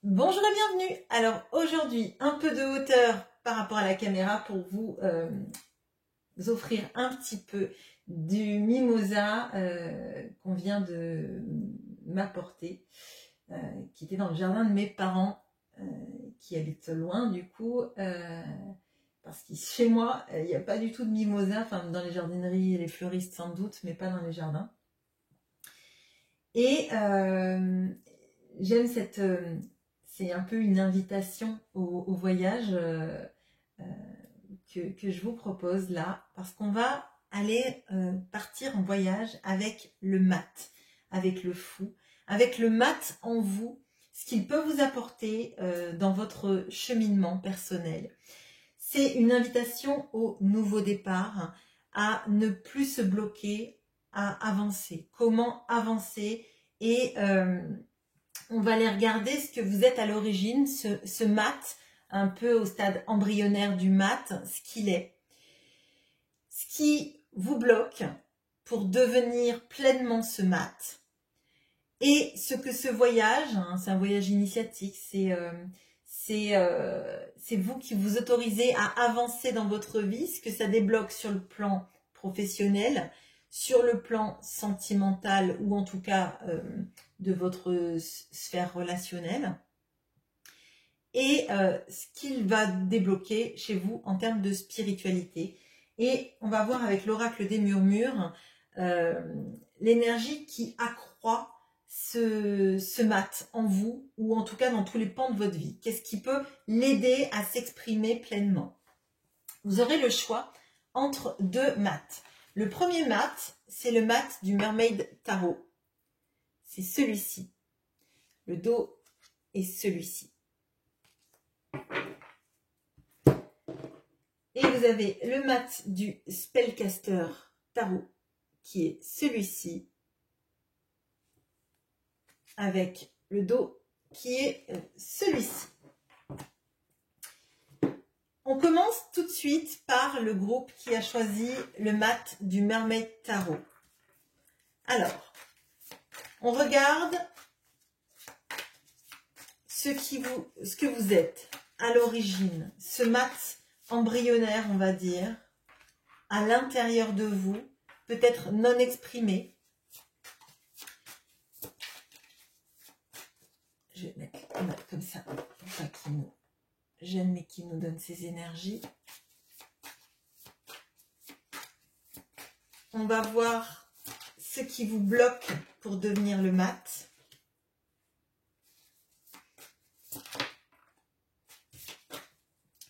Bonjour et bienvenue. Alors aujourd'hui, un peu de hauteur par rapport à la caméra pour vous offrir un petit peu du mimosa qu'on vient de m'apporter, qui était dans le jardin de mes parents qui habitent loin du coup, parce que chez moi, il n'y a pas du tout de mimosa, enfin dans les jardineries et les fleuristes sans doute, mais pas dans les jardins. Et j'aime cette... c'est un peu une invitation au voyage que je vous propose là, parce qu'on va aller partir en voyage avec le mat, avec le fou, avec le mat en vous, ce qu'il peut vous apporter dans votre cheminement personnel. C'est une invitation au nouveau départ, à ne plus se bloquer, à avancer. Comment avancer? Et on va aller regarder ce que vous êtes à l'origine, ce mat, un peu au stade embryonnaire du mat, ce qu'il est. Ce qui vous bloque pour devenir pleinement ce mat. Et ce que ce voyage, c'est un voyage initiatique, c'est vous qui vous autorisez à avancer dans votre vie, ce que ça débloque sur le plan professionnel, sur le plan sentimental ou en tout cas de votre sphère relationnelle, et ce qu'il va débloquer chez vous en termes de spiritualité. Et on va voir avec l'oracle des murmures l'énergie qui accroît ce mat en vous, ou en tout cas dans tous les pans de votre vie. Qu'est-ce qui peut l'aider à s'exprimer pleinement? Vous aurez le choix entre deux mats. Le premier mat, c'est le mat du Mermaid Tarot. C'est celui-ci. Le dos est celui-ci. Et vous avez le mat du Spellcaster Tarot, qui est celui-ci, avec le dos qui est celui-ci. On commence tout de suite par le groupe qui a choisi le mat du Mermaid Tarot. Alors, on regarde ce que vous êtes à l'origine, ce mat embryonnaire, on va dire, à l'intérieur de vous, peut-être non exprimé. Je vais mettre le mat comme ça, pour pas qu'il nous gêne, mais qui nous donne ses énergies. On va voir ce qui vous bloque pour devenir le mat.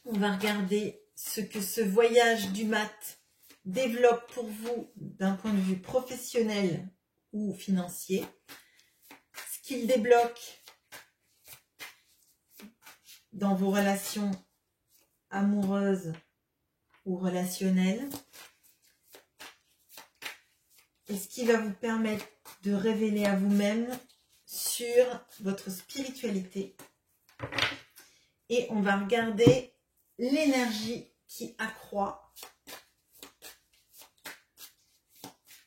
On va regarder ce que ce voyage du mat développe pour vous d'un point de vue professionnel ou financier. Ce qu'il débloque dans vos relations amoureuses ou relationnelles. Et ce qui va vous permettre de révéler à vous-même sur votre spiritualité. Et on va regarder l'énergie qui accroît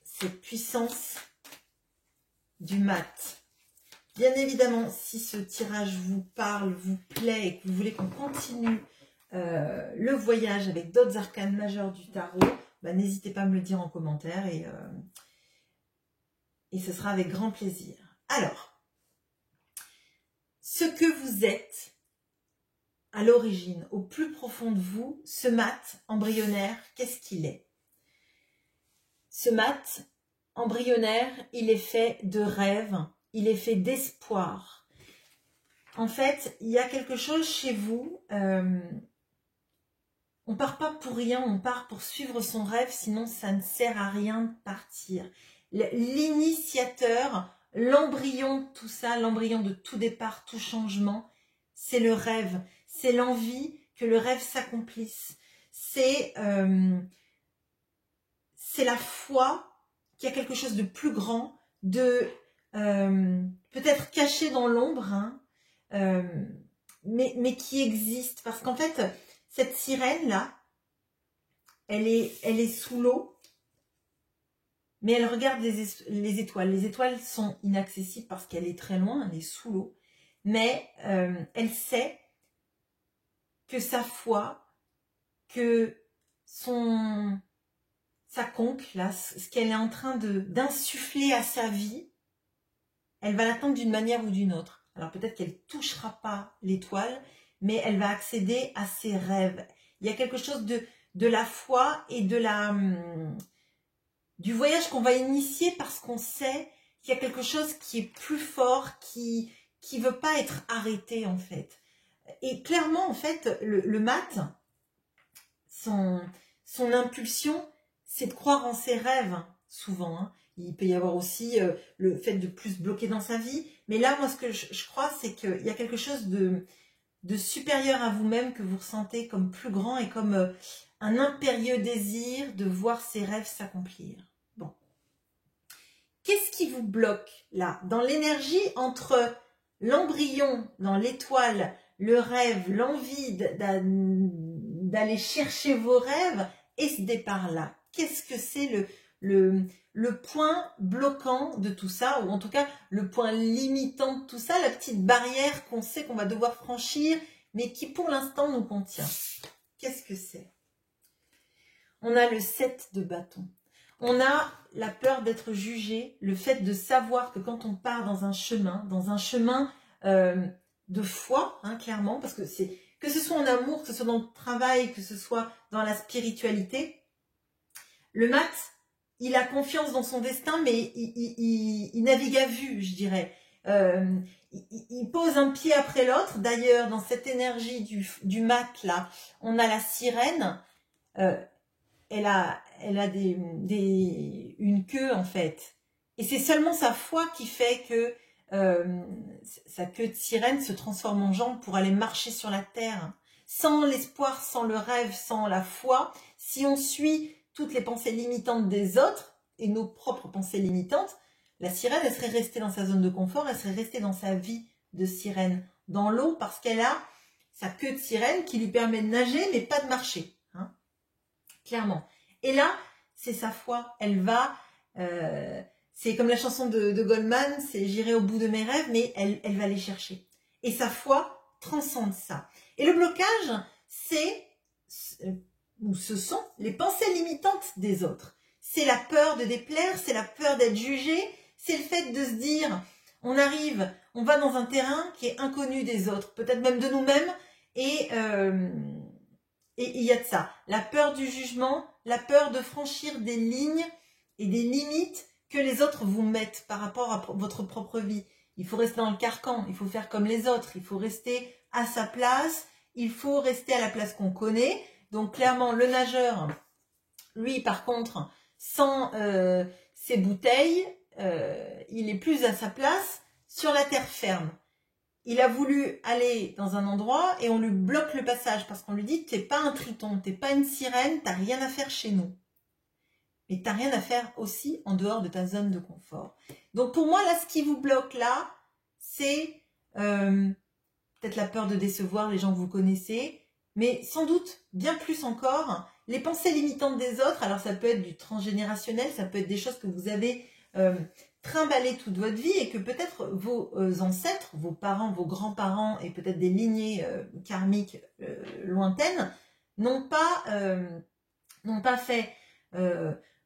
cette puissance du mat. Bien évidemment, si ce tirage vous parle, vous plaît et que vous voulez qu'on continue le voyage avec d'autres arcanes majeures du tarot, bah, n'hésitez pas à me le dire en commentaire et ce sera avec grand plaisir. Alors, ce que vous êtes à l'origine, au plus profond de vous, ce mat embryonnaire, qu'est-ce qu'il est? Ce mat embryonnaire, il est fait de rêves, il est fait d'espoir. En fait, il y a quelque chose chez vous, on part pas pour rien, on part pour suivre son rêve, sinon ça ne sert à rien de partir. L'initiateur, l'embryon, tout ça, l'embryon de tout départ, tout changement, c'est le rêve, c'est l'envie que le rêve s'accomplisse. C'est la foi qu'il y a quelque chose de plus grand, de peut-être caché dans l'ombre, hein, mais qui existe. Parce qu'en fait, cette sirène-là, elle est sous l'eau, mais elle regarde les étoiles. Les étoiles sont inaccessibles parce qu'elle est très loin, elle est sous l'eau. mais elle sait que sa foi, que sa conque, là, ce qu'elle est en train d'insuffler à sa vie, elle va l'atteindre d'une manière ou d'une autre. Alors peut-être qu'elle ne touchera pas l'étoile, mais elle va accéder à ses rêves. Il y a quelque chose de la foi et du voyage qu'on va initier parce qu'on sait qu'il y a quelque chose qui est plus fort, qui veut pas être arrêté en fait. Et clairement en fait, le mat, son impulsion, c'est de croire en ses rêves, souvent. Hein. Il peut y avoir aussi le fait de plus bloquer dans sa vie. Mais là, moi, ce que je crois, c'est qu'il y a quelque chose de supérieur à vous-même que vous ressentez comme plus grand et comme un impérieux désir de voir ses rêves s'accomplir. Bon. Qu'est-ce qui vous bloque là? Dans l'énergie entre l'embryon, dans l'étoile, le rêve, l'envie d'aller chercher vos rêves et ce départ-là. Qu'est-ce que c'est le point bloquant de tout ça, ou en tout cas le point limitant de tout ça, la petite barrière qu'on sait qu'on va devoir franchir, mais qui pour l'instant nous contient? Qu'est-ce que c'est? On a le 7 de bâton. On a la peur d'être jugé, le fait de savoir que quand on part dans un chemin de foi, hein, clairement, parce que ce soit en amour, que ce soit dans le travail, que ce soit dans la spiritualité, le mat, il a confiance dans son destin, mais il navigue à vue, je dirais. Il pose un pied après l'autre. D'ailleurs, dans cette énergie du mat, là, on a la sirène. Elle a une queue, en fait. Et c'est seulement sa foi qui fait que sa queue de sirène se transforme en jambe pour aller marcher sur la terre. Sans l'espoir, sans le rêve, sans la foi, si on suit toutes les pensées limitantes des autres et nos propres pensées limitantes, la sirène, elle serait restée dans sa zone de confort, elle serait restée dans sa vie de sirène, dans l'eau, parce qu'elle a sa queue de sirène qui lui permet de nager, mais pas de marcher. Hein, clairement. Et là, c'est sa foi. Elle va... c'est comme la chanson de Goldman, c'est « J'irai au bout de mes rêves », mais elle va les chercher. Et sa foi transcende ça. Et le blocage, c'est... ou ce sont les pensées limitantes des autres. C'est la peur de déplaire, c'est la peur d'être jugé, c'est le fait de se dire, on arrive, on va dans un terrain qui est inconnu des autres, peut-être même de nous-mêmes, et il y a de ça. La peur du jugement, la peur de franchir des lignes et des limites que les autres vous mettent par rapport à votre propre vie. Il faut rester dans le carcan, il faut faire comme les autres, il faut rester à sa place, il faut rester à la place qu'on connaît. Donc clairement, le nageur, lui par contre, sans ses bouteilles, il est plus à sa place sur la terre ferme. Il a voulu aller dans un endroit et on lui bloque le passage parce qu'on lui dit « t'es pas un triton, t'es pas une sirène, t'as rien à faire chez nous ». Mais t'as rien à faire aussi en dehors de ta zone de confort. Donc pour moi, là, ce qui vous bloque là, c'est peut-être la peur de décevoir les gens que vous connaissez, mais sans doute, bien plus encore, les pensées limitantes des autres. Alors ça peut être du transgénérationnel, ça peut être des choses que vous avez trimballées toute votre vie et que peut-être vos ancêtres, vos parents, vos grands-parents et peut-être des lignées karmiques lointaines n'ont pas fait.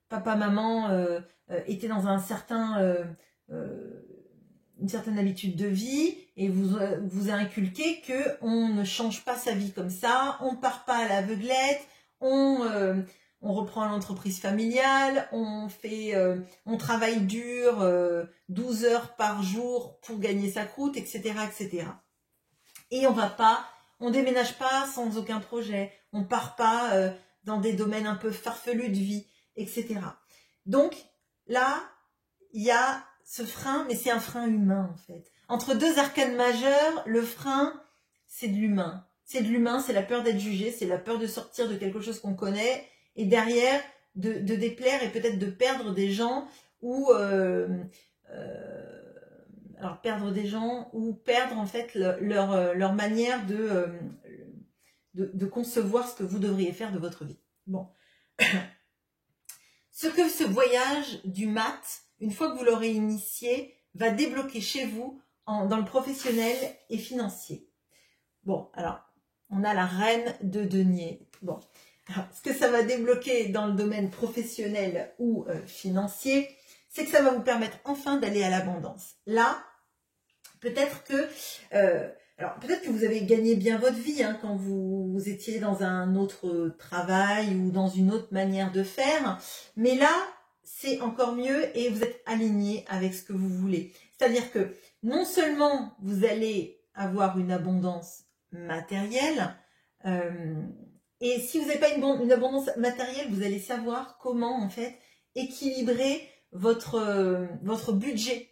Papa, maman étaient dans une certaine habitude de vie et vous a inculqué qu'on ne change pas sa vie comme ça, on ne part pas à l'aveuglette, on reprend l'entreprise familiale, on travaille dur 12 heures par jour pour gagner sa croûte, etc., etc. Et on déménage pas sans aucun projet, on part pas dans des domaines un peu farfelus de vie, etc. Donc là, il y a ce frein, mais c'est un frein humain en fait. Entre deux arcanes majeures, le frein, c'est de l'humain. C'est de l'humain, c'est la peur d'être jugé, c'est la peur de sortir de quelque chose qu'on connaît, et derrière, de déplaire et peut-être de perdre des gens, ou alors perdre des gens, ou perdre en fait leur manière de concevoir ce que vous devriez faire de votre vie. Bon. Ce voyage du mat, une fois que vous l'aurez initié, va débloquer chez vous dans le professionnel et financier. Bon, alors, on a la reine de denier. Bon, alors, ce que ça va débloquer dans le domaine professionnel ou financier, c'est que ça va vous permettre enfin d'aller à l'abondance. Là, peut-être que... alors, peut-être que vous avez gagné bien votre vie hein, quand vous étiez dans un autre travail ou dans une autre manière de faire. Mais là, c'est encore mieux et vous êtes aligné avec ce que vous voulez. C'est-à-dire que non seulement vous allez avoir une abondance matérielle, et si vous n'avez pas une abondance matérielle, vous allez savoir comment en fait équilibrer votre budget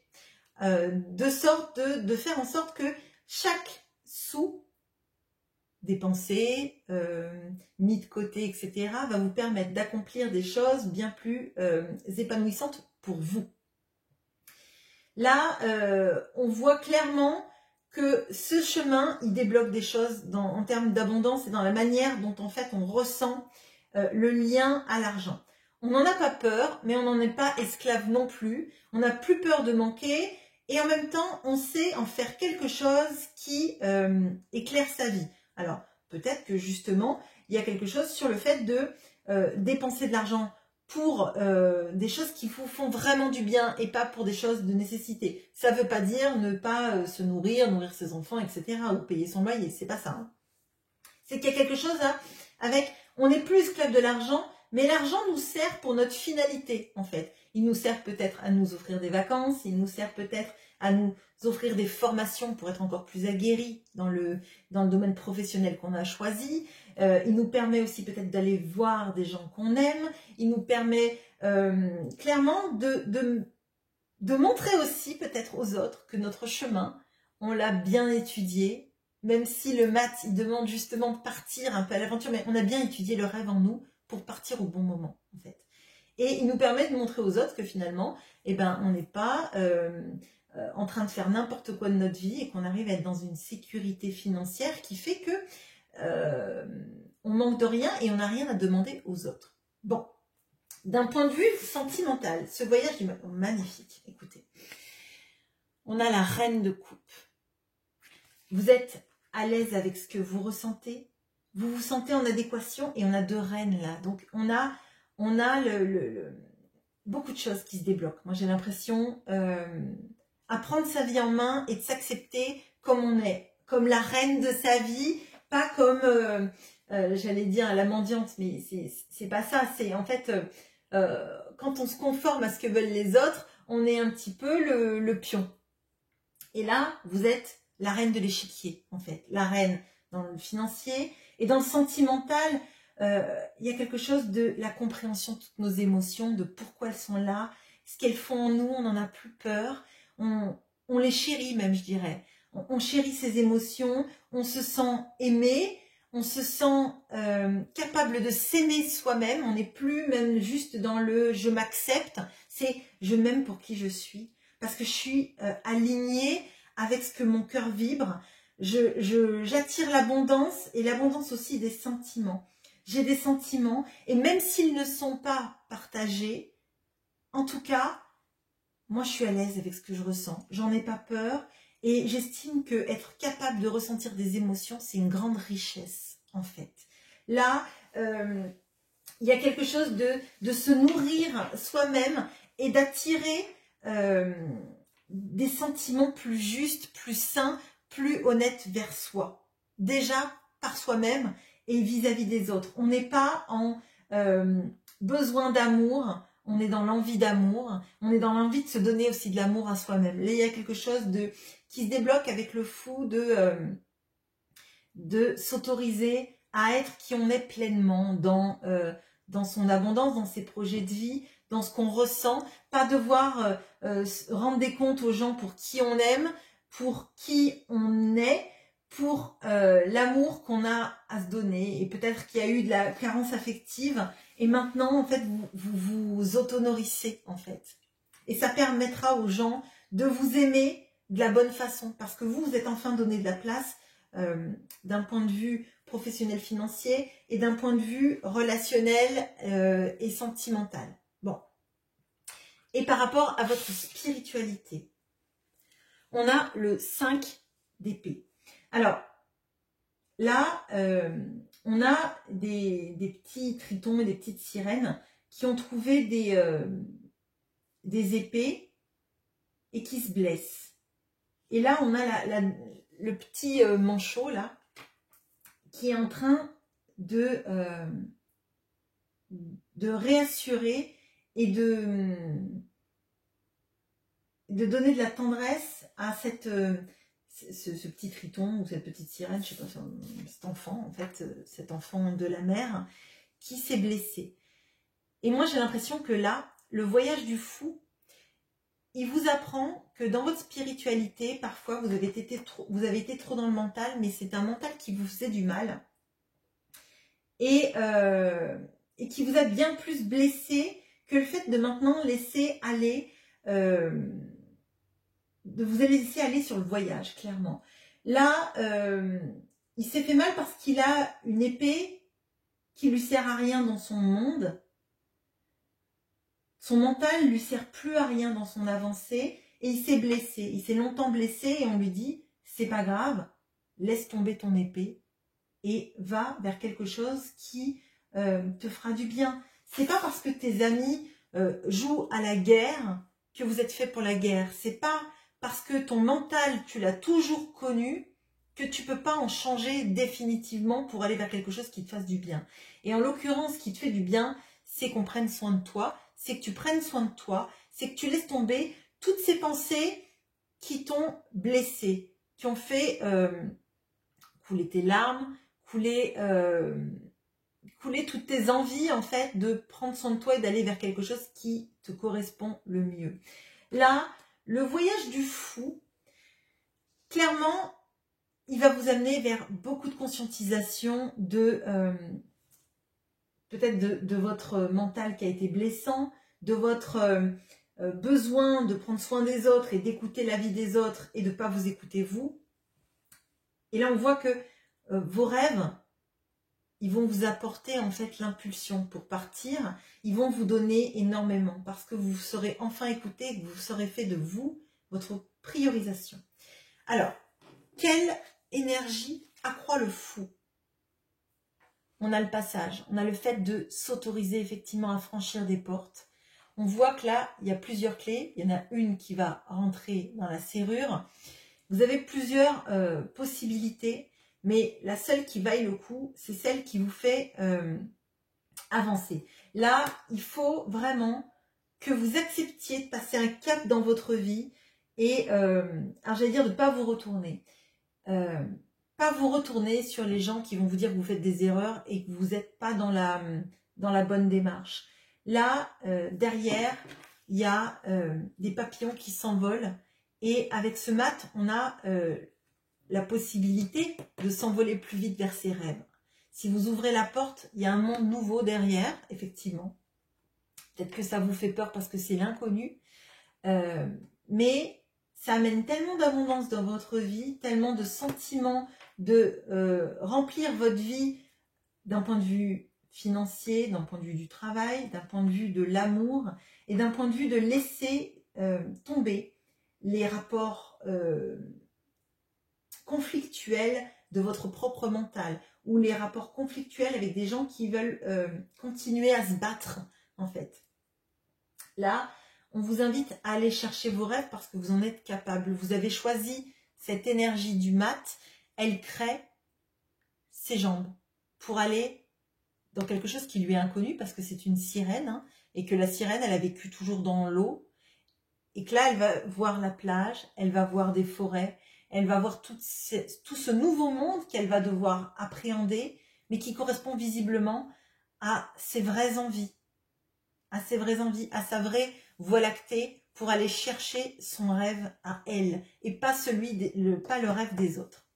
de sorte de faire en sorte que chaque sou dépensé, mis de côté, etc., va vous permettre d'accomplir des choses bien plus épanouissantes pour vous. Là, on voit clairement que ce chemin, il débloque des choses en termes d'abondance et dans la manière dont en fait on ressent le lien à l'argent. On n'en a pas peur, mais on n'en est pas esclave non plus. On n'a plus peur de manquer et en même temps, on sait en faire quelque chose qui éclaire sa vie. Alors, peut-être que justement, il y a quelque chose sur le fait de dépenser de l'argent pour des choses qui vous font vraiment du bien et pas pour des choses de nécessité. Ça ne veut pas dire ne pas se nourrir ses enfants, etc. ou payer son loyer, c'est pas ça. Hein. C'est qu'il y a quelque chose avec, on n'est plus esclave de l'argent, mais l'argent nous sert pour notre finalité en fait. Il nous sert peut-être à nous offrir des vacances, il nous sert peut-être à nous offrir des formations pour être encore plus aguerris dans le domaine professionnel qu'on a choisi. Il nous permet aussi peut-être d'aller voir des gens qu'on aime. Il nous permet clairement de montrer aussi peut-être aux autres que notre chemin, on l'a bien étudié, même si le maths, il demande justement de partir un peu à l'aventure, mais on a bien étudié le rêve en nous pour partir au bon moment, en fait. Et il nous permet de montrer aux autres que finalement, eh ben, on n'est pas en train de faire n'importe quoi de notre vie et qu'on arrive à être dans une sécurité financière qui fait que on manque de rien et on n'a rien à demander aux autres. Bon, d'un point de vue sentimental, ce voyage est magnifique. Écoutez, on a la reine de coupe. Vous êtes à l'aise avec ce que vous ressentez, vous vous sentez en adéquation et on a deux reines là. Donc on a beaucoup de choses qui se débloquent. Moi j'ai l'impression à prendre sa vie en main et de s'accepter comme on est, comme la reine de sa vie, pas comme j'allais dire la mendiante, mais c'est pas ça. C'est en fait quand on se conforme à ce que veulent les autres, on est un petit peu le pion. Et là, vous êtes la reine de l'échiquier, en fait. La reine dans le financier et dans le sentimental, il y a quelque chose de la compréhension de toutes nos émotions, de pourquoi elles sont là, ce qu'elles font en nous, on n'en a plus peur. On les chérit même, je dirais. On chérit ces émotions, on se sent aimé, on se sent capable de s'aimer soi-même. On n'est plus même juste dans le « je m'accepte », c'est « je m'aime pour qui je suis ». Parce que je suis alignée avec ce que mon cœur vibre. J'attire l'abondance et l'abondance aussi des sentiments. J'ai des sentiments et même s'ils ne sont pas partagés, en tout cas, moi je suis à l'aise avec ce que je ressens. J'en ai pas peur et j'estime que être capable de ressentir des émotions, c'est une grande richesse en fait. Là, il y a quelque chose de se nourrir soi-même et d'attirer des sentiments plus justes, plus sains, plus honnêtes vers soi. Déjà par soi-même et vis-à-vis des autres. On n'est pas en besoin d'amour, on est dans l'envie d'amour, on est dans l'envie de se donner aussi de l'amour à soi-même. Là, il y a quelque chose qui se débloque avec le fou de s'autoriser à être qui on est pleinement dans son abondance, dans ses projets de vie, dans ce qu'on ressent, pas devoir rendre des comptes aux gens pour qui on aime, pour qui on est, pour l'amour qu'on a à se donner. Et peut-être qu'il y a eu de la carence affective et maintenant, en fait, vous vous autonourrissez, en fait. Et ça permettra aux gens de vous aimer de la bonne façon parce que vous êtes enfin donné de la place d'un point de vue professionnel financier et d'un point de vue relationnel et sentimental. Bon. Et par rapport à votre spiritualité, on a le 5 d'épée. Alors, là, on a des petits tritons et des petites sirènes qui ont trouvé des épées et qui se blessent. Et là, on a le petit manchot, là, qui est en train de réassurer et de donner de la tendresse à ce petit triton ou cette petite sirène, je sais pas, cet enfant, en fait, cet enfant de la mer qui s'est blessé. Et moi, j'ai l'impression que là, le voyage du fou, il vous apprend que dans votre spiritualité, parfois, vous avez été trop dans le mental, mais c'est un mental qui vous faisait du mal et qui vous a bien plus blessé que le fait de maintenant laisser aller, de vous laisser aller sur le voyage, clairement. Là, il s'est fait mal parce qu'il a une épée qui lui sert à rien dans son monde. Son mental lui sert plus à rien dans son avancée et il s'est blessé. Il s'est longtemps blessé et on lui dit, c'est pas grave, laisse tomber ton épée et va vers quelque chose qui te fera du bien. C'est pas parce que tes amis jouent à la guerre que vous êtes fait pour la guerre. C'est pas parce que ton mental, tu l'as toujours connu, que tu peux pas en changer définitivement pour aller vers quelque chose qui te fasse du bien. Et en l'occurrence, ce qui te fait du bien, c'est qu'on prenne soin de toi, c'est que tu prennes soin de toi, c'est que tu laisses tomber toutes ces pensées qui t'ont blessé, qui ont fait couler tes larmes, couler toutes tes envies, en fait, de prendre soin de toi et d'aller vers quelque chose qui te correspond le mieux. Là, le voyage du fou, clairement, il va vous amener vers beaucoup de conscientisation de peut-être de votre mental qui a été blessant, de votre besoin de prendre soin des autres et d'écouter la vie des autres et de ne pas vous écouter vous. Et là, on voit que vos rêves, ils vont vous apporter en fait l'impulsion pour partir. Ils vont vous donner énormément parce que vous serez enfin écouté, que vous serez fait de vous votre priorisation. Alors, quelle énergie accroît le fou? On a le passage, on a le fait de s'autoriser effectivement à franchir des portes. On voit que là, il y a plusieurs clés. Il y en a une qui va rentrer dans la serrure. Vous avez plusieurs possibilités, mais la seule qui vaille le coup, c'est celle qui vous fait avancer. Là, il faut vraiment que vous acceptiez de passer un cap dans votre vie et, alors j'allais dire de ne pas vous retourner. Pas vous retourner sur les gens qui vont vous dire que vous faites des erreurs et que vous n'êtes pas dans la bonne démarche. Là, derrière, il y a des papillons qui s'envolent et avec ce mat, on a la possibilité de s'envoler plus vite vers ses rêves. Si vous ouvrez la porte, il y a un monde nouveau derrière, effectivement. Peut-être que ça vous fait peur parce que c'est l'inconnu, mais ça amène tellement d'abondance dans votre vie, tellement de sentiments, de remplir votre vie d'un point de vue financier, d'un point de vue du travail, d'un point de vue de l'amour et d'un point de vue de laisser tomber les rapports conflictuels de votre propre mental ou les rapports conflictuels avec des gens qui veulent continuer à se battre en fait. Là, on vous invite à aller chercher vos rêves parce que vous en êtes capable. Vous avez choisi cette énergie du mat, elle crée ses jambes pour aller dans quelque chose qui lui est inconnu parce que c'est une sirène hein, et que la sirène, elle a vécu toujours dans l'eau et que là, elle va voir la plage, elle va voir des forêts, elle va voir tout ce nouveau monde qu'elle va devoir appréhender mais qui correspond visiblement à ses vraies envies, à sa vraie voie lactée pour aller chercher son rêve à elle et pas pas le rêve des autres.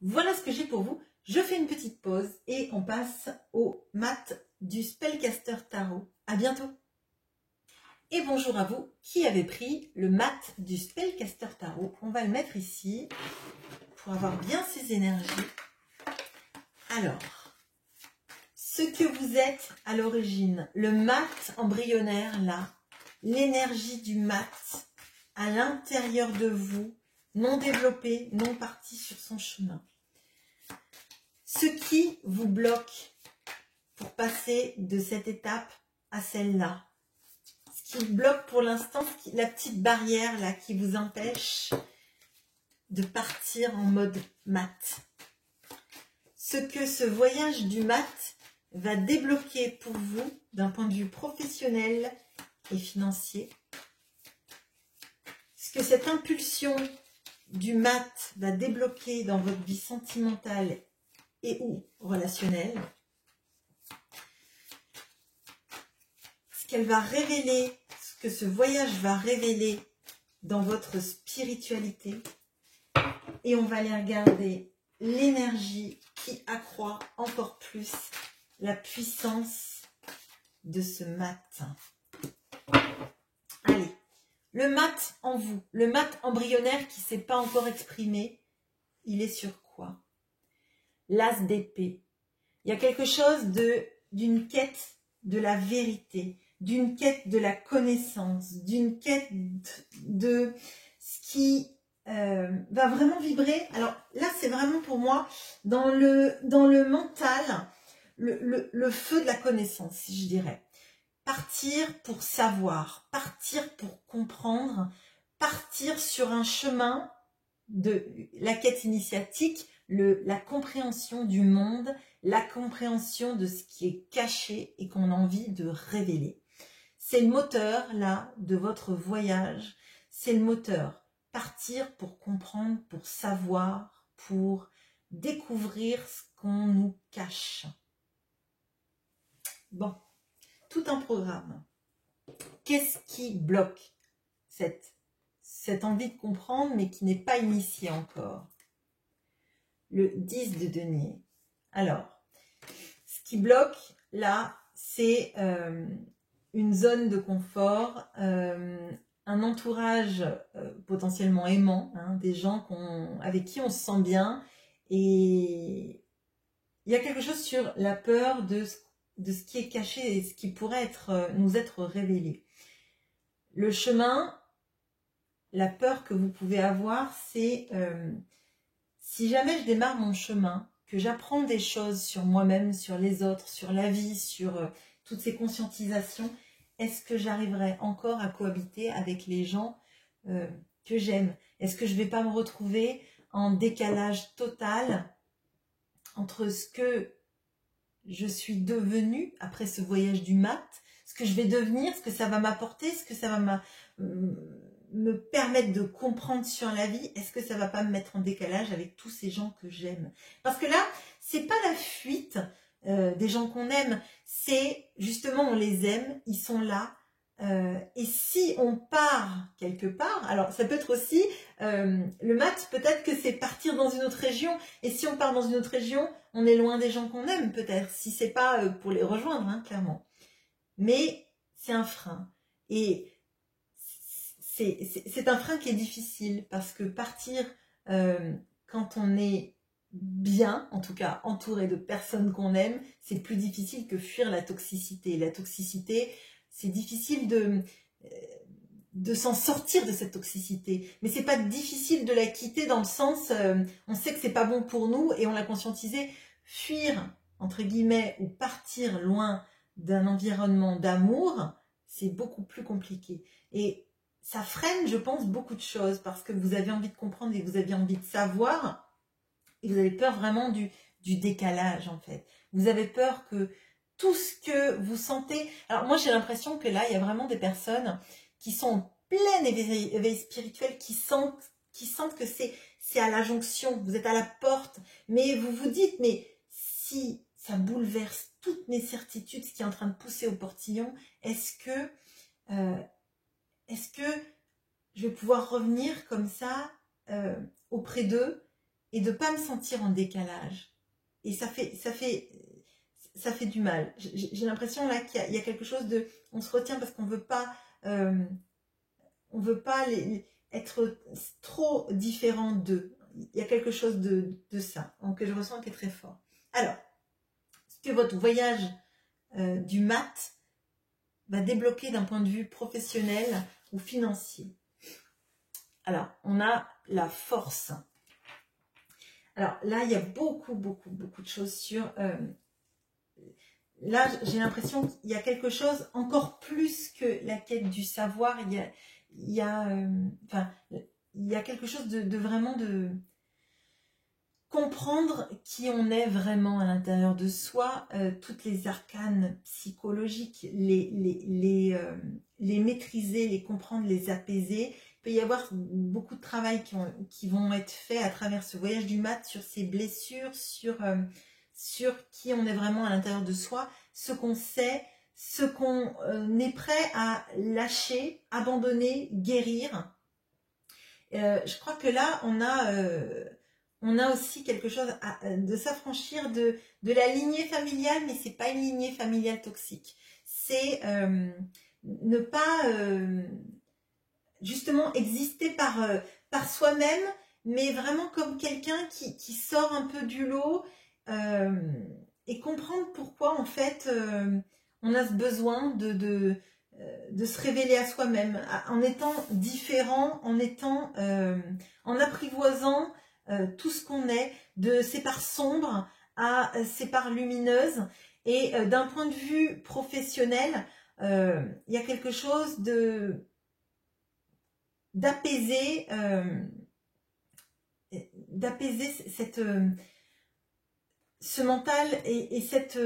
Voilà ce que j'ai pour vous. Je fais une petite pause et on passe au mat du Spellcaster Tarot. À bientôt. Et bonjour à vous qui avez pris le mat du Spellcaster Tarot. On va le mettre ici pour avoir bien ces énergies. Alors, ce que vous êtes à l'origine, le mat embryonnaire là, l'énergie du mat, à l'intérieur de vous, non développé, non parti sur son chemin. Ce qui vous bloque pour passer de cette étape à celle-là. Ce qui bloque pour l'instant, la petite barrière là qui vous empêche de partir en mode mat. Ce que ce voyage du mat va débloquer pour vous d'un point de vue professionnel et financier. Ce que cette impulsion du mat va débloquer dans votre vie sentimentale et ou relationnelle. Ce qu'elle va révéler, ce que ce voyage va révéler dans votre spiritualité. Et on va aller regarder l'énergie qui accroît encore plus la puissance de ce mat. Allez, le mat en vous, le mat embryonnaire qui ne s'est pas encore exprimé, il est sur quoi? L'as d'épée. Il y a quelque chose d'une quête de la vérité, d'une quête de la connaissance, d'une quête de ce qui va vraiment vibrer. Alors là, c'est vraiment pour moi dans le mental, le feu de la connaissance, si je dirais. Partir pour savoir, partir pour comprendre, partir sur un chemin de la quête initiatique, la compréhension du monde, la compréhension de ce qui est caché et qu'on a envie de révéler. C'est le moteur, là, de votre voyage. C'est le moteur. Partir pour comprendre, pour savoir, pour découvrir ce qu'on nous cache. Bon, tout un programme. Qu'est-ce qui bloque cette envie de comprendre, mais qui n'est pas initiée encore? Le 10 de denier. Alors, ce qui bloque, là, c'est une zone de confort, un entourage potentiellement aimant, hein, des gens avec qui on se sent bien. Et il y a quelque chose sur la peur de ce qui est caché et ce qui pourrait nous être révélé. Le chemin, la peur que vous pouvez avoir, c'est si jamais je démarre mon chemin, que j'apprends des choses sur moi-même, sur les autres, sur la vie, sur toutes ces conscientisations, est-ce que j'arriverai encore à cohabiter avec les gens que j'aime? Est-ce que je ne vais pas me retrouver en décalage total entre ce que je suis devenue après ce voyage du mat, ce que je vais devenir, ce que ça va m'apporter, ce que ça va me permettre de comprendre sur la vie? Est-ce que ça ne va pas me mettre en décalage avec tous ces gens que j'aime? Parce que là, c'est pas la fuite des gens qu'on aime, c'est justement on les aime, ils sont là. Et si on part quelque part, alors ça peut être aussi le mat, peut-être que c'est partir dans une autre région, et si on part dans une autre région, on est loin des gens qu'on aime peut-être, si c'est pas pour les rejoindre, hein, clairement. Mais c'est un frein, et c'est un frein qui est difficile, parce que partir quand on est bien, en tout cas entouré de personnes qu'on aime, c'est plus difficile que fuir la toxicité. La toxicité, c'est difficile de s'en sortir de cette toxicité, mais c'est pas difficile de la quitter dans le sens, on sait que c'est pas bon pour nous et on l'a conscientisé. Fuir, entre guillemets, ou partir loin d'un environnement d'amour, c'est beaucoup plus compliqué. Et ça freine, je pense, beaucoup de choses, parce que vous avez envie de comprendre et vous avez envie de savoir, et vous avez peur vraiment du décalage, en fait. Vous avez peur que tout ce que vous sentez... Alors moi, j'ai l'impression que là, il y a vraiment des personnes qui sont en plein éveil spirituel, qui sentent que c'est à la jonction, vous êtes à la porte, mais vous vous dites, mais si ça bouleverse toutes mes certitudes, ce qui est en train de pousser au portillon, est-ce que je vais pouvoir revenir comme ça auprès d'eux et de ne pas me sentir en décalage? Et ça fait du mal. J'ai l'impression là qu'il y a quelque chose de... On se retient parce qu'on veut pas être trop différent d'eux. Il y a quelque chose de ça que je ressens qui est très fort. Alors, est-ce que votre voyage du mat va débloquer d'un point de vue professionnel ou financier? Alors, on a la force. Alors là, il y a beaucoup de choses sur... là, j'ai l'impression qu'il y a quelque chose, encore plus que la quête du savoir, il y a quelque chose de vraiment de comprendre qui on est vraiment à l'intérieur de soi, toutes les arcanes psychologiques, les maîtriser, les comprendre, les apaiser. Il peut y avoir beaucoup de travail qui vont être faits à travers ce voyage du mat sur ces blessures, sur qui on est vraiment à l'intérieur de soi, ce qu'on sait, ce qu'on est prêt à lâcher, abandonner, guérir. Je crois que là, on a aussi quelque chose de s'affranchir de la lignée familiale, mais c'est pas une lignée familiale toxique. C'est ne pas justement exister par soi-même, mais vraiment comme quelqu'un qui sort un peu du lot et comprendre pourquoi en fait on a ce besoin de se révéler à soi-même, en étant différent, en apprivoisant tout ce qu'on est, de ses parts sombres à ses parts lumineuses. Et d'un point de vue professionnel, il y a quelque chose d'apaiser ce mental et cette...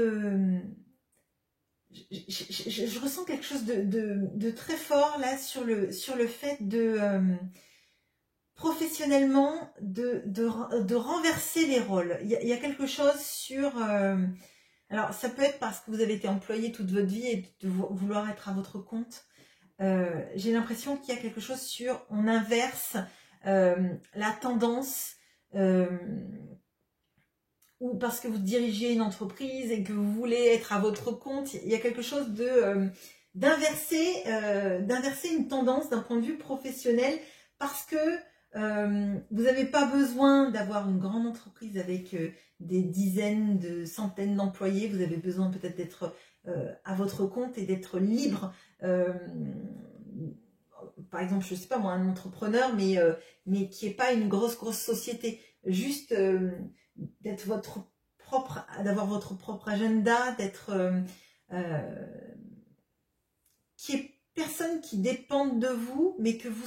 je ressens quelque chose de très fort là sur le fait de professionnellement de renverser les rôles. Il y a quelque chose sur... alors ça peut être parce que vous avez été employé toute votre vie et de vouloir être à votre compte. J'ai l'impression qu'il y a quelque chose sur... On inverse la tendance... ou parce que vous dirigez une entreprise et que vous voulez être à votre compte, il y a quelque chose d'inverser une tendance d'un point de vue professionnel, parce que vous n'avez pas besoin d'avoir une grande entreprise avec des dizaines, de centaines d'employés. Vous avez besoin peut-être d'être à votre compte et d'être libre. Par exemple, je ne sais pas moi, un entrepreneur, mais qui n'est pas une grosse société. Juste d'être d'avoir votre propre agenda, d'être qui est personne qui dépende de vous, mais que vous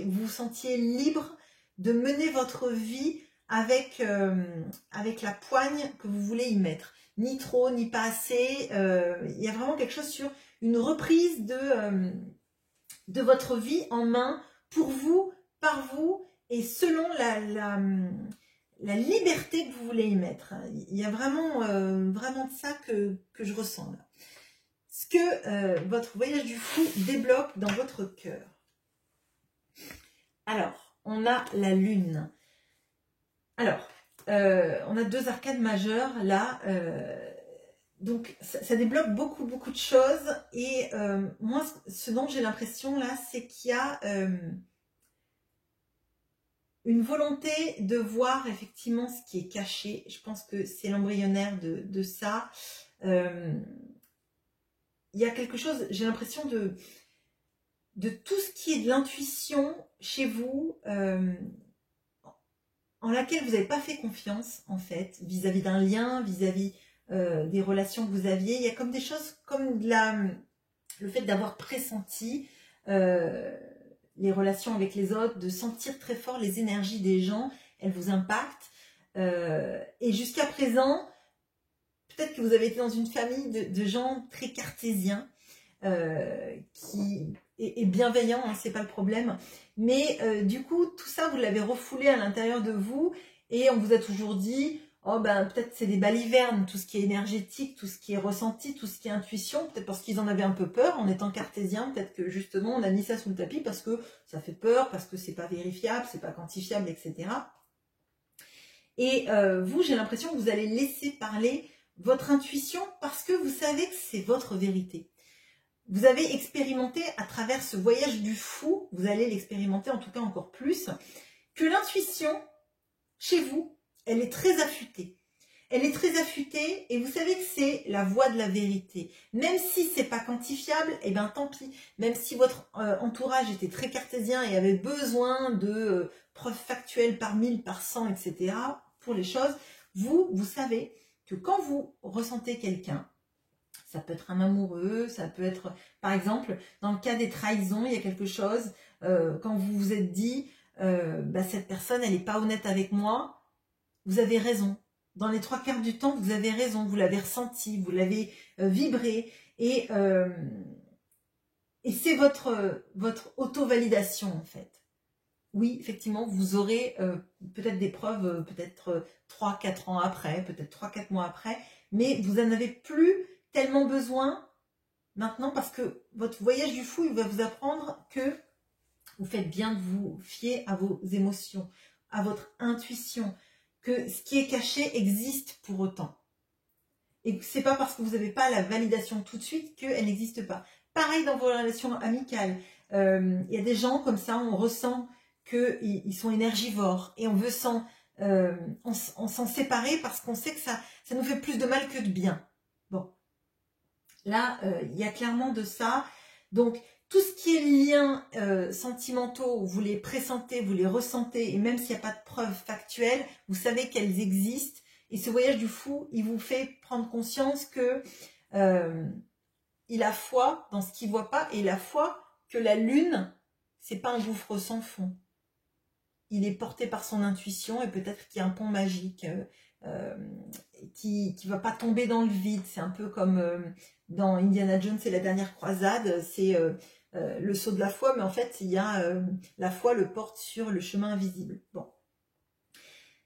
vous sentiez libre de mener votre vie avec la poigne que vous voulez y mettre. Ni trop, ni pas assez. Il y a vraiment quelque chose sur une reprise de votre vie en main, pour vous, par vous, et selon la liberté que vous voulez y mettre. Il y a vraiment de ça que je ressens là. Ce que votre voyage du fou débloque dans votre cœur. Alors, on a la lune. Alors, on a deux arcades majeures là. Donc, ça débloque beaucoup de choses. Et moi, ce dont j'ai l'impression là, c'est qu'il y a... une volonté de voir effectivement ce qui est caché. Je pense que c'est l'embryonnaire de ça. Il y a quelque chose, j'ai l'impression de tout ce qui est de l'intuition chez vous, en laquelle vous n'avez pas fait confiance, en fait, vis-à-vis d'un lien, vis-à-vis des relations que vous aviez. Il y a comme des choses, comme le fait d'avoir pressenti les relations avec les autres, de sentir très fort les énergies des gens, elles vous impactent. Et jusqu'à présent, peut-être que vous avez été dans une famille de gens très cartésiens, qui est bienveillant, hein, c'est pas le problème. Mais du coup, tout ça, vous l'avez refoulé à l'intérieur de vous, et on vous a toujours dit, oh ben peut-être c'est des balivernes, tout ce qui est énergétique, tout ce qui est ressenti, tout ce qui est intuition, peut-être parce qu'ils en avaient un peu peur en étant cartésiens, peut-être que justement on a mis ça sous le tapis parce que ça fait peur, parce que c'est pas vérifiable, c'est pas quantifiable, etc. Et vous, j'ai l'impression que vous allez laisser parler votre intuition parce que vous savez que c'est votre vérité. Vous avez expérimenté à travers ce voyage du fou, vous allez l'expérimenter en tout cas encore plus, que l'intuition, chez vous, elle est très affûtée. Elle est très affûtée et vous savez que c'est la voie de la vérité. Même si c'est pas quantifiable, eh ben tant pis. Même si votre entourage était très cartésien et avait besoin de preuves factuelles par 1000, par 100, etc. pour les choses, vous savez que quand vous ressentez quelqu'un, ça peut être un amoureux, ça peut être, par exemple, dans le cas des trahisons, il y a quelque chose, quand vous vous êtes dit, cette personne, elle n'est pas honnête avec moi, vous avez raison. Dans les 3/4 du temps, vous avez raison, vous l'avez ressenti, vous l'avez vibré, et c'est votre auto-validation, en fait. Oui, effectivement, vous aurez peut-être des preuves, peut-être 3-4 ans après, peut-être 3-4 mois après, mais vous n'en avez plus tellement besoin maintenant parce que votre voyage du fou, il va vous apprendre que vous faites bien de vous fier à vos émotions, à votre intuition, que ce qui est caché existe pour autant. Et c'est pas parce que vous n'avez pas la validation tout de suite qu'elle n'existe pas. Pareil dans vos relations amicales. Il y a des gens comme ça, on ressent qu'ils sont énergivores et on veut s'en séparer parce qu'on sait que ça nous fait plus de mal que de bien. Bon, là, il y a clairement de ça. Donc, tout ce qui est liens sentimentaux, vous les pressentez, vous les ressentez, et même s'il n'y a pas de preuves factuelles, vous savez qu'elles existent. Et ce voyage du fou, il vous fait prendre conscience que il a foi dans ce qu'il ne voit pas, et la foi que la lune, c'est pas un gouffre sans fond. Il est porté par son intuition, et peut-être qu'il y a un pont magique qui va pas tomber dans le vide. C'est un peu comme dans Indiana Jones et la dernière croisade, c'est le saut de la foi, mais en fait, il y a la foi le porte sur le chemin invisible. Bon.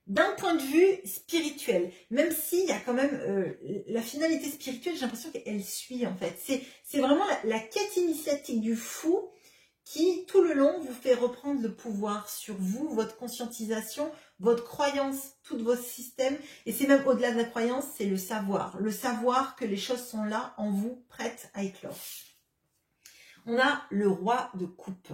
D'un point de vue spirituel, même s'il y a quand même la finalité spirituelle, j'ai l'impression qu'elle suit en fait. C'est vraiment la quête initiatique du fou qui, tout le long, vous fait reprendre le pouvoir sur vous, votre conscientisation, votre croyance, tous vos systèmes. Et c'est même au-delà de la croyance, c'est le savoir. Le savoir que les choses sont là, en vous, prêtes à éclore. On a le roi de coupe.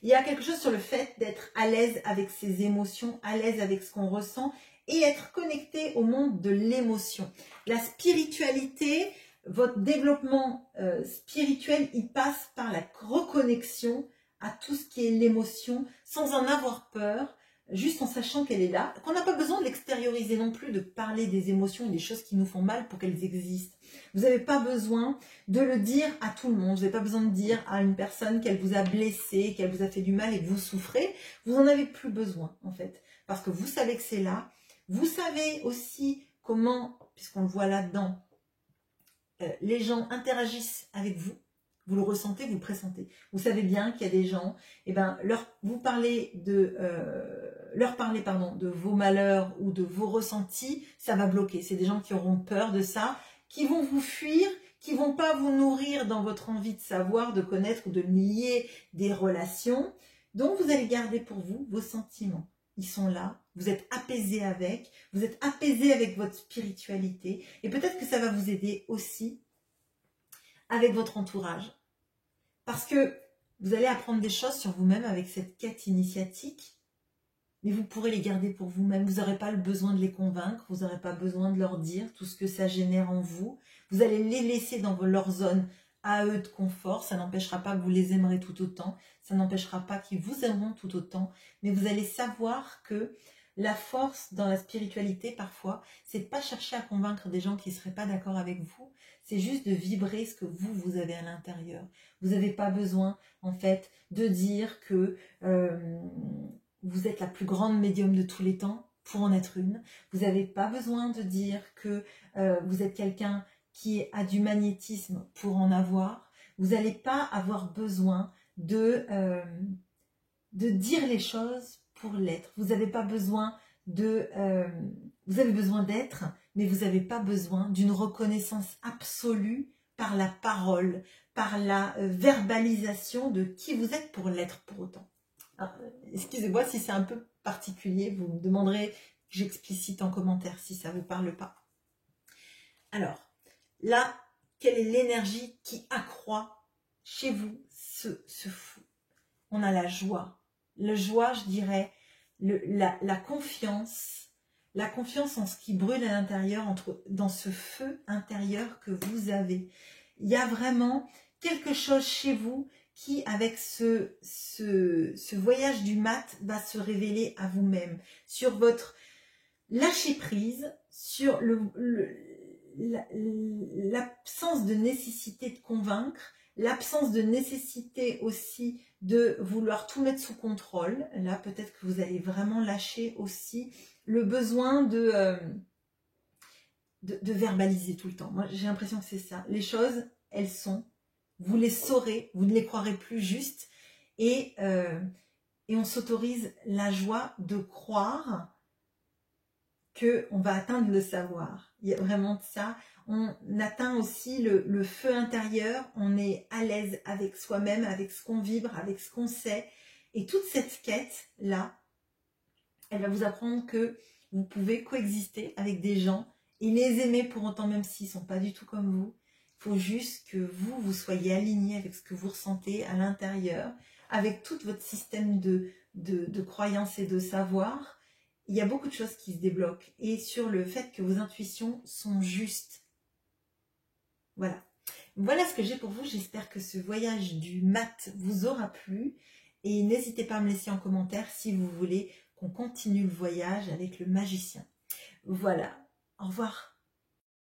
Il y a quelque chose sur le fait d'être à l'aise avec ses émotions, à l'aise avec ce qu'on ressent et être connecté au monde de l'émotion. La spiritualité, votre développement spirituel, il passe par la reconnexion à tout ce qui est l'émotion, sans en avoir peur, juste en sachant qu'elle est là, qu'on n'a pas besoin de l'extérioriser non plus, de parler des émotions et des choses qui nous font mal pour qu'elles existent. Vous n'avez pas besoin de le dire à tout le monde, vous n'avez pas besoin de dire à une personne qu'elle vous a blessé, qu'elle vous a fait du mal et que vous souffrez, vous n'en avez plus besoin en fait, parce que vous savez que c'est là, vous savez aussi comment, puisqu'on le voit là-dedans, les gens interagissent avec vous. Vous le ressentez, vous le pressentez. Vous savez bien qu'il y a des gens, leur parler de vos malheurs ou de vos ressentis, ça va bloquer. C'est des gens qui auront peur de ça, qui vont vous fuir, qui vont pas vous nourrir dans votre envie de savoir, de connaître ou de lier des relations. Donc vous allez garder pour vous vos sentiments. Ils sont là, vous êtes apaisé avec votre spiritualité. Et peut-être que ça va vous aider aussi avec votre entourage. Parce que vous allez apprendre des choses sur vous-même avec cette quête initiatique, mais vous pourrez les garder pour vous-même. Vous n'aurez pas le besoin de les convaincre, vous n'aurez pas besoin de leur dire tout ce que ça génère en vous. Vous allez les laisser dans leur zone à eux de confort. Ça n'empêchera pas que vous les aimerez tout autant, ça n'empêchera pas qu'ils vous aimeront tout autant, mais vous allez savoir que la force dans la spiritualité, parfois, c'est de ne pas chercher à convaincre des gens qui ne seraient pas d'accord avec vous. C'est juste de vibrer ce que vous avez à l'intérieur. Vous n'avez pas besoin, en fait, de dire que vous êtes la plus grande médium de tous les temps pour en être une. Vous n'avez pas besoin de dire que vous êtes quelqu'un qui a du magnétisme pour en avoir. Vous n'allez pas avoir besoin de dire les choses pour l'être. Vous n'avez pas besoin vous avez besoin d'être, mais vous n'avez pas besoin d'une reconnaissance absolue par la parole, par la verbalisation de qui vous êtes pour l'être pour autant. Excusez-moi si c'est un peu particulier, vous me demanderez que j'explicite en commentaire si ça ne vous parle pas. Alors, là, quelle est l'énergie qui accroît chez vous ce fou? On a la joie. La joie, je dirais, la confiance, la confiance en ce qui brûle à l'intérieur, dans ce feu intérieur que vous avez. Il y a vraiment quelque chose chez vous qui, avec ce voyage du mat, va se révéler à vous-même, sur votre lâcher prise, sur l'absence de nécessité de convaincre, l'absence de nécessité aussi de vouloir tout mettre sous contrôle. Là, peut-être que vous allez vraiment lâcher aussi le besoin de verbaliser tout le temps. Moi, j'ai l'impression que c'est ça. Les choses, elles sont, vous les saurez, vous ne les croirez plus justes, et on s'autorise la joie de croire qu'on va atteindre le savoir. Il y a vraiment de ça. On atteint aussi le feu intérieur, on est à l'aise avec soi-même, avec ce qu'on vibre, avec ce qu'on sait. Et toute cette quête-là, elle va vous apprendre que vous pouvez coexister avec des gens et les aimer pour autant, même s'ils ne sont pas du tout comme vous. Il faut juste que vous soyez aligné avec ce que vous ressentez à l'intérieur, avec tout votre système de croyances et de savoir. Il y a beaucoup de choses qui se débloquent, et sur le fait que vos intuitions sont justes. Voilà. Voilà ce que j'ai pour vous. J'espère que ce voyage du mat vous aura plu, et n'hésitez pas à me laisser en commentaire si vous voulez qu'on continue le voyage avec le magicien. Voilà. Au revoir.